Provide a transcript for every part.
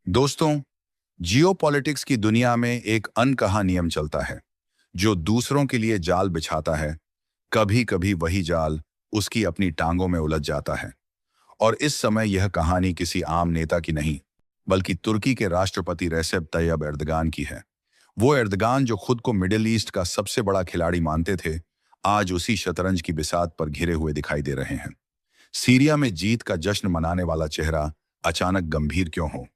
दोस्तों, जियोपॉलिटिक्स की दुनिया में एक अनकहा नियम चलता है। जो दूसरों के लिए जाल बिछाता है, कभी कभी वही जाल उसकी अपनी टांगों में उलझ जाता है। और इस समय यह कहानी किसी आम नेता की नहीं, बल्कि तुर्की के राष्ट्रपति रेसेप तैयब एर्दगान की है। वो एर्दगान जो खुद को मिडिल ईस्ट का सबसे बड़ा खिलाड़ी मानते थे, आज उसी शतरंज की बिसात पर घिरे हुए दिखाई दे रहे हैं। सीरिया में जीत का जश्न मनाने वाला चेहरा अचानक गंभीर क्यों हो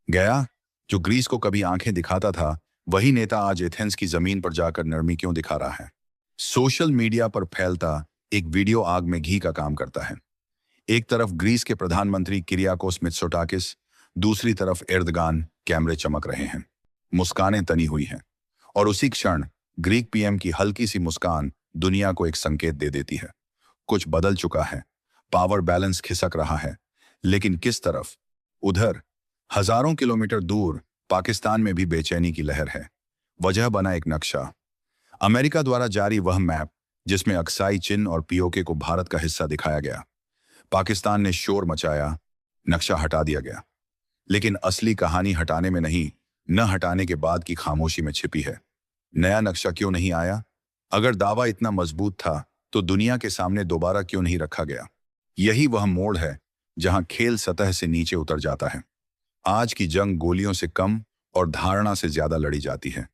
गया? जो ग्रीस को कभी आंखें दिखाता था, वही नेता आज एथेंस की जमीन पर जाकर नरमी क्यों दिखा रहा है? सोशल मीडिया पर फैलता एक वीडियो आग में घी का काम करता है। एक तरफ ग्रीस के प्रधानमंत्री किरियाकोस मित्सोटाकिस, दूसरी तरफ एर्दगान कैमरे चमक रहे हैं, मुस्कानें तनी हुई हैं। और उसी क्षण ग्रीक पीएम की हल्की सी मुस्कान दुनिया को एक संकेत दे देती है। कुछ बदल चुका है, पावर बैलेंस खिसक रहा है। लेकिन किस तरफ? उधर हजारों किलोमीटर दूर पाकिस्तान में भी बेचैनी की लहर है। वजह बना एक नक्शा, अमेरिका द्वारा जारी वह मैप जिसमें अक्साई चिन्ह और पीओके को भारत का हिस्सा दिखाया गया। पाकिस्तान ने शोर मचाया, नक्शा हटा दिया गया। लेकिन असली कहानी हटाने में नहीं, न हटाने के बाद की खामोशी में छिपी है। नया नक्शा क्यों नहीं आया? अगर दावा इतना मजबूत था, तो दुनिया के सामने दोबारा क्यों नहीं रखा गया? यही वह मोड़ है जहां खेल सतह से नीचे उतर जाता है। आज की जंग गोलियों से कम और धारणा से ज्यादा लड़ी जाती है।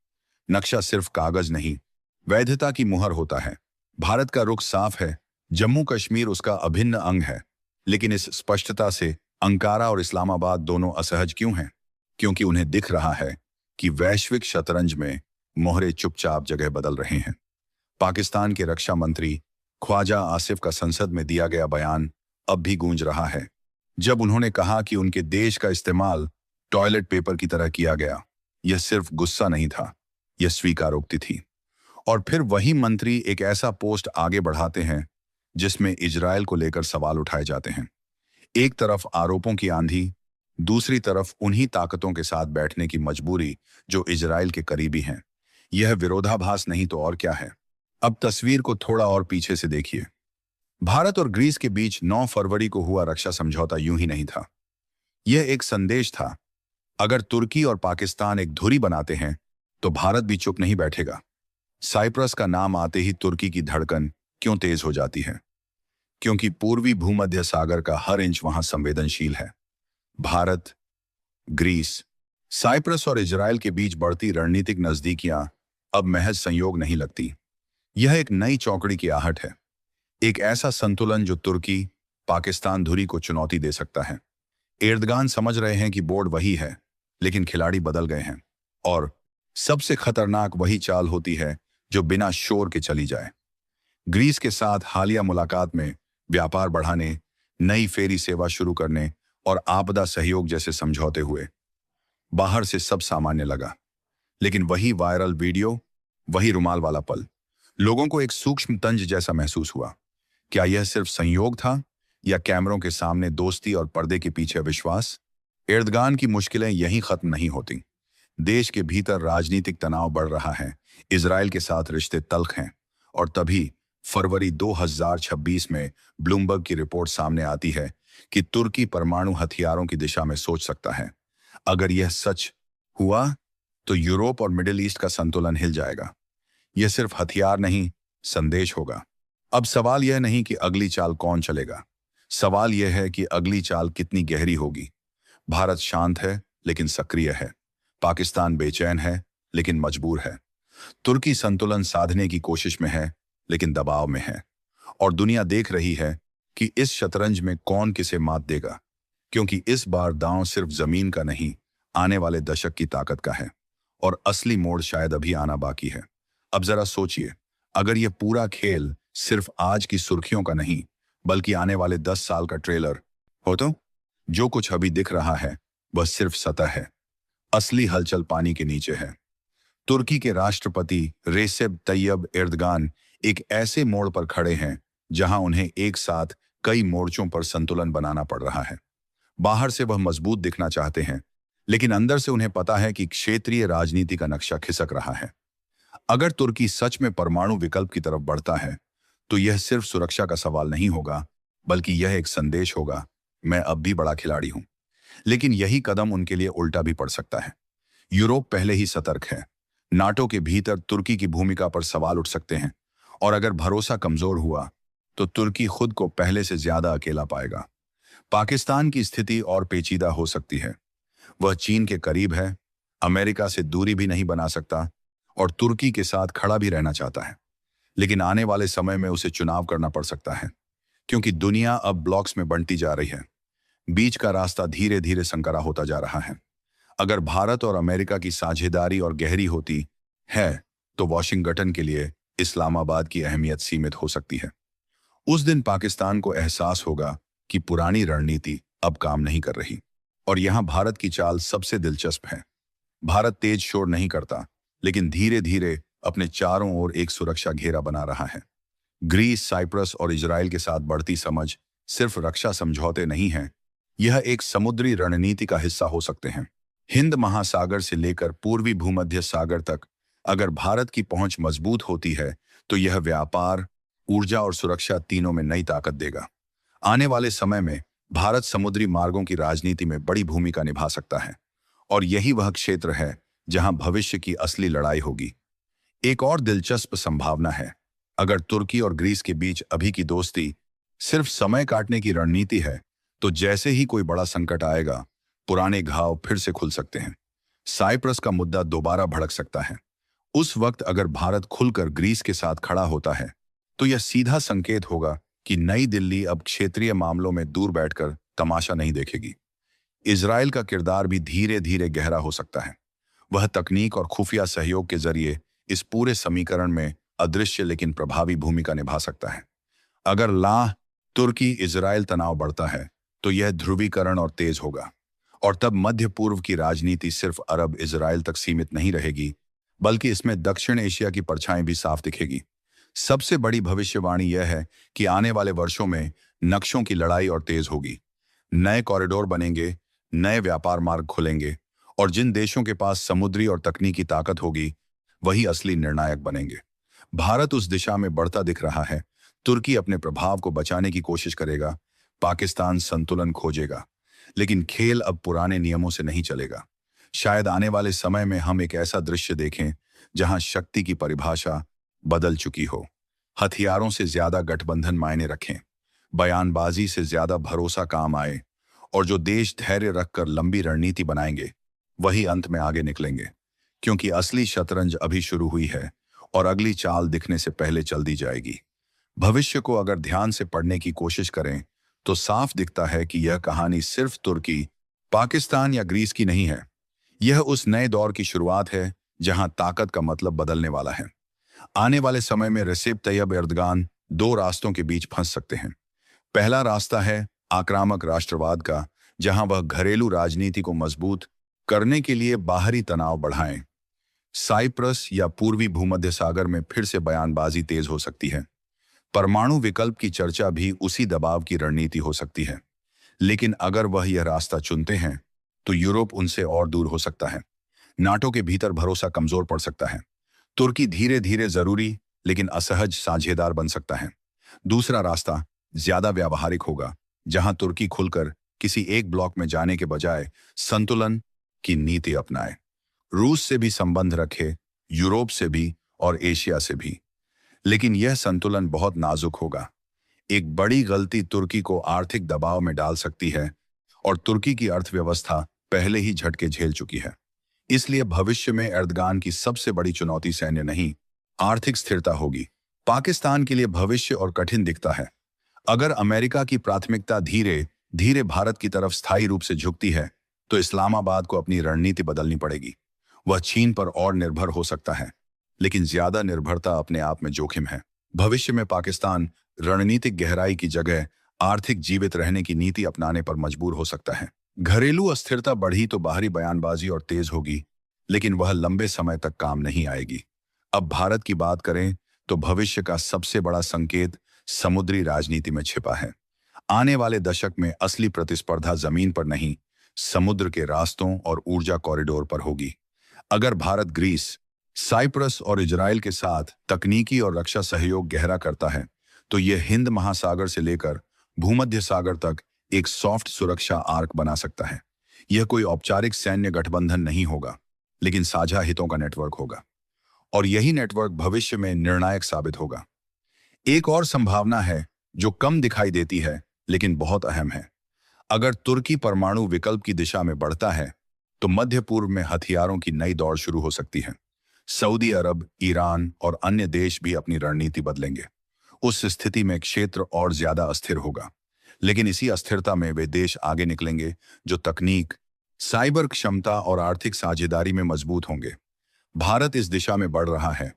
नक्शा सिर्फ कागज नहीं, वैधता की मुहर होता है। भारत का रुख साफ है, जम्मू कश्मीर उसका अभिन्न अंग है। लेकिन इस स्पष्टता से अंकारा और इस्लामाबाद दोनों असहज क्यों हैं? क्योंकि उन्हें दिख रहा है कि वैश्विक शतरंज में मोहरे चुपचाप जगह बदल रहे हैं। पाकिस्तान के रक्षा मंत्री ख्वाजा आसिफ का संसद में दिया गया बयान अब भी गूंज रहा है। जब उन्होंने कहा कि उनके देश का इस्तेमाल टॉयलेट पेपर की तरह किया गया, यह सिर्फ गुस्सा नहीं था, यह स्वीकारोक्ति थी। और फिर वही मंत्री एक ऐसा पोस्ट आगे बढ़ाते हैं जिसमें इजराइल को लेकर सवाल उठाए जाते हैं। एक तरफ आरोपों की आंधी, दूसरी तरफ उन्हीं ताकतों के साथ बैठने की मजबूरी जो इजराइल के करीबी हैं। यह विरोधाभास नहीं तो और क्या है? अब तस्वीर को थोड़ा और पीछे से देखिए। भारत और ग्रीस के बीच 9 फरवरी को हुआ रक्षा समझौता यूं ही नहीं था। यह एक संदेश था। अगर तुर्की और पाकिस्तान एक धुरी बनाते हैं, तो भारत भी चुप नहीं बैठेगा। साइप्रस का नाम आते ही तुर्की की धड़कन क्यों तेज हो जाती है? क्योंकि पूर्वी भूमध्य सागर का हर इंच वहां संवेदनशील है। भारत, ग्रीस, साइप्रस और इजराइल के बीच बढ़ती रणनीतिक नजदीकियां अब महज संयोग नहीं लगती। यह एक नई चौकड़ी की आहट है। एक ऐसा संतुलन जो तुर्की पाकिस्तान धुरी को चुनौती दे सकता है। एर्दगान समझ रहे हैं कि बोर्ड वही है, लेकिन खिलाड़ी बदल गए हैं। और सबसे खतरनाक वही चाल होती है जो बिना शोर के चली जाए। ग्रीस के साथ हालिया मुलाकात में व्यापार बढ़ाने, नई फेरी सेवा शुरू करने और आपदा सहयोग जैसे समझौते हुए। बाहर से सब सामान्य लगा, लेकिन वही वायरल वीडियो, वही रुमाल वाला पल, लोगों को एक सूक्ष्म तंज जैसा महसूस हुआ। क्या यह सिर्फ संयोग था, या कैमरों के सामने दोस्ती और पर्दे के पीछे विश्वास? एर्दगान की मुश्किलें यहीं खत्म नहीं होती। देश के भीतर राजनीतिक तनाव बढ़ रहा है, इजराइल के साथ रिश्ते तल्ख हैं। और तभी फरवरी 2026 में ब्लूमबर्ग की रिपोर्ट सामने आती है कि तुर्की परमाणु हथियारों की दिशा में सोच सकता है। अगर यह सच हुआ, तो यूरोप और मिडिल ईस्ट का संतुलन हिल जाएगा। यह सिर्फ हथियार नहीं, संदेश होगा। अब सवाल यह नहीं कि अगली चाल कौन चलेगा, सवाल यह है कि अगली चाल कितनी गहरी होगी। भारत शांत है लेकिन सक्रिय है। पाकिस्तान बेचैन है लेकिन मजबूर है। तुर्की संतुलन साधने की कोशिश में है लेकिन दबाव में है। और दुनिया देख रही है कि इस शतरंज में कौन किसे मात देगा। क्योंकि इस बार दांव सिर्फ जमीन का नहीं, आने वाले दशक की ताकत का है। और असली मोड़ शायद अभी आना बाकी है। अब जरा सोचिए, अगर यह पूरा खेल सिर्फ आज की सुर्खियों का नहीं, बल्कि आने वाले 10 साल का ट्रेलर हो, तो जो कुछ अभी दिख रहा है वह सिर्फ सतह है। असली हलचल पानी के नीचे है। तुर्की के राष्ट्रपति रेसेप तैयब एर्दगान एक ऐसे मोड़ पर खड़े हैं जहां उन्हें एक साथ कई मोर्चों पर संतुलन बनाना पड़ रहा है। बाहर से वह मजबूत दिखना चाहते हैं, लेकिन अंदर से उन्हें पता है कि क्षेत्रीय राजनीति का नक्शा खिसक रहा है। अगर तुर्की सच में परमाणु विकल्प की तरफ बढ़ता है, तो यह सिर्फ सुरक्षा का सवाल नहीं होगा, बल्कि यह एक संदेश होगा, मैं अब भी बड़ा खिलाड़ी हूं। लेकिन यही कदम उनके लिए उल्टा भी पड़ सकता है। यूरोप पहले ही सतर्क है। नाटो के भीतर तुर्की की भूमिका पर सवाल उठ सकते हैं, और अगर भरोसा कमजोर हुआ तो तुर्की खुद को पहले से ज्यादा अकेला पाएगा। पाकिस्तान की स्थिति और पेचीदा हो सकती है। वह चीन के करीब है, अमेरिका से दूरी भी नहीं बना सकता और तुर्की के साथ खड़ा भी रहना चाहता है। लेकिन आने वाले समय में उसे चुनाव करना पड़ सकता है, क्योंकि दुनिया अब ब्लॉक्स में बंटती जा रही है। बीच का रास्ता धीरे धीरे संकरा होता जा रहा है। अगर भारत और अमेरिका की साझेदारी और गहरी होती है तो वाशिंगटन के लिए इस्लामाबाद की अहमियत सीमित हो सकती है। उस दिन पाकिस्तान को एहसास होगा कि पुरानी रणनीति अब काम नहीं कर रही। और यहां भारत की चाल सबसे दिलचस्प है। भारत तेज शोर नहीं करता, लेकिन धीरे धीरे अपने चारों ओर एक सुरक्षा घेरा बना रहा है। ग्रीस, साइप्रस और इजराइल के साथ बढ़ती समझ सिर्फ रक्षा समझौते नहीं हैं, यह एक समुद्री रणनीति का हिस्सा हो सकते हैं। हिंद महासागर से लेकर पूर्वी भूमध्य सागर तक अगर भारत की पहुंच मजबूत होती है तो यह व्यापार, ऊर्जा और सुरक्षा तीनों में नई ताकत देगा। आने वाले समय में भारत समुद्री मार्गों की राजनीति में बड़ी भूमिका निभा सकता है, और यही वह क्षेत्र है जहां भविष्य की असली लड़ाई होगी। एक और दिलचस्प संभावना है, अगर तुर्की और ग्रीस के बीच अभी की दोस्ती सिर्फ समय काटने की रणनीति है, तो जैसे ही कोई बड़ा संकट आएगा, पुराने घाव फिर से खुल सकते हैं। साइप्रस का मुद्दा दोबारा भड़क सकता है। उस वक्त अगर भारत खुलकर ग्रीस के साथ खड़ा होता है तो यह सीधा संकेत होगा कि नई दिल्ली अब क्षेत्रीय मामलों में दूर बैठकर तमाशा नहीं देखेगी। इजराइल का किरदार भी धीरे धीरे गहरा हो सकता है। वह तकनीक और खुफिया सहयोग के जरिए इस पूरे समीकरण में अदृश्य लेकिन प्रभावी भूमिका निभा सकता है। अगर तुर्की इजराइल तनाव बढ़ता है तो यह ध्रुवीकरण और तेज होगा, और तब मध्य पूर्व की राजनीति सिर्फ अरब इजराइल तक सीमित नहीं रहेगी, बल्कि इसमें दक्षिण एशिया की परछाई भी साफ दिखेगी। सबसे बड़ी भविष्यवाणी यह है कि आने वाले वर्षों में नक्शों की लड़ाई और तेज होगी। नए कॉरिडोर बनेंगे, नए व्यापार मार्ग खुलेंगे, और जिन देशों के पास समुद्री और तकनीकी ताकत होगी वही असली निर्णायक बनेंगे। भारत उस दिशा में बढ़ता दिख रहा है। तुर्की अपने प्रभाव को बचाने की कोशिश करेगा, पाकिस्तान संतुलन खोजेगा, लेकिन खेल अब पुराने नियमों से नहीं चलेगा। शायद आने वाले समय में हम एक ऐसा दृश्य देखें जहां शक्ति की परिभाषा बदल चुकी हो। हथियारों से ज्यादा गठबंधन मायने रखें, बयानबाजी से ज्यादा भरोसा काम आए, और जो देश धैर्य रखकर लंबी रणनीति बनाएंगे वही अंत में आगे निकलेंगे। क्योंकि असली शतरंज अभी शुरू हुई है और अगली चाल दिखने से पहले चल दी जाएगी। भविष्य को अगर ध्यान से पढ़ने की कोशिश करें तो साफ दिखता है कि यह कहानी सिर्फ तुर्की, पाकिस्तान या ग्रीस की नहीं है। यह उस नए दौर की शुरुआत है जहां ताकत का मतलब बदलने वाला है। आने वाले समय में रेसिप तैयब एर्दोगान दो रास्तों के बीच फंस सकते हैं। पहला रास्ता है आक्रामक राष्ट्रवाद का, जहां वह घरेलू राजनीति को मजबूत करने के लिए बाहरी तनाव बढ़ाएं। साइप्रस या पूर्वी भूमध्य सागर में फिर से बयानबाजी तेज हो सकती है। परमाणु विकल्प की चर्चा भी उसी दबाव की रणनीति हो सकती है। लेकिन अगर वह यह रास्ता चुनते हैं तो यूरोप उनसे और दूर हो सकता है। नाटो के भीतर भरोसा कमजोर पड़ सकता है। तुर्की धीरे धीरे जरूरी लेकिन असहज साझेदार बन सकता है। दूसरा रास्ता ज्यादा व्यावहारिक होगा, जहां तुर्की खुलकर किसी एक ब्लॉक में जाने के बजाय संतुलन की नीति अपनाए। रूस से भी संबंध रखे, यूरोप से भी और एशिया से भी। लेकिन यह संतुलन बहुत नाजुक होगा। एक बड़ी गलती तुर्की को आर्थिक दबाव में डाल सकती है, और तुर्की की अर्थव्यवस्था पहले ही झटके झेल चुकी है। इसलिए भविष्य में एर्दोगान की सबसे बड़ी चुनौती सैन्य नहीं, आर्थिक स्थिरता होगी। पाकिस्तान के लिए भविष्य और कठिन दिखता है। अगर अमेरिका की प्राथमिकता धीरे धीरे भारत की तरफ स्थायी रूप से झुकती है तो इस्लामाबाद को अपनी रणनीति बदलनी पड़ेगी। वह चीन पर और निर्भर हो सकता है, लेकिन ज्यादा निर्भरता अपने आप में जोखिम है। भविष्य में पाकिस्तान रणनीतिक गहराई की जगह आर्थिक जीवित रहने की नीति अपनाने पर मजबूर हो सकता है। घरेलू अस्थिरता बढ़ी तो बाहरी बयानबाजी और तेज होगी, लेकिन वह लंबे समय तक काम नहीं आएगी। अब भारत की बात करें तो भविष्य का सबसे बड़ा संकेत समुद्री राजनीति में छिपा है। आने वाले दशक में असली प्रतिस्पर्धा जमीन पर नहीं, समुद्र के रास्तों और ऊर्जा कॉरिडोर पर होगी। अगर भारत ग्रीस, साइप्रस और इजराइल के साथ तकनीकी और रक्षा सहयोग गहरा करता है तो यह हिंद महासागर से लेकर भूमध्य सागर तक एक सॉफ्ट सुरक्षा आर्क बना सकता है। यह कोई औपचारिक सैन्य गठबंधन नहीं होगा, लेकिन साझा हितों का नेटवर्क होगा। और यही नेटवर्क भविष्य में निर्णायक साबित होगा। एक और संभावना है जो कम दिखाई देती है लेकिन बहुत अहम है। अगर तुर्की परमाणु विकल्प की दिशा में बढ़ता है तो मध्य पूर्व में हथियारों की नई दौड़ शुरू हो सकती है। सऊदी अरब, ईरान और अन्य देश भी अपनी रणनीति बदलेंगे। उस स्थिति में क्षेत्र और ज्यादा अस्थिर होगा, लेकिन इसी अस्थिरता में वे देश आगे निकलेंगे जो तकनीक, साइबर क्षमता और आर्थिक साझेदारी में मजबूत होंगे। भारत इस दिशा में बढ़ रहा है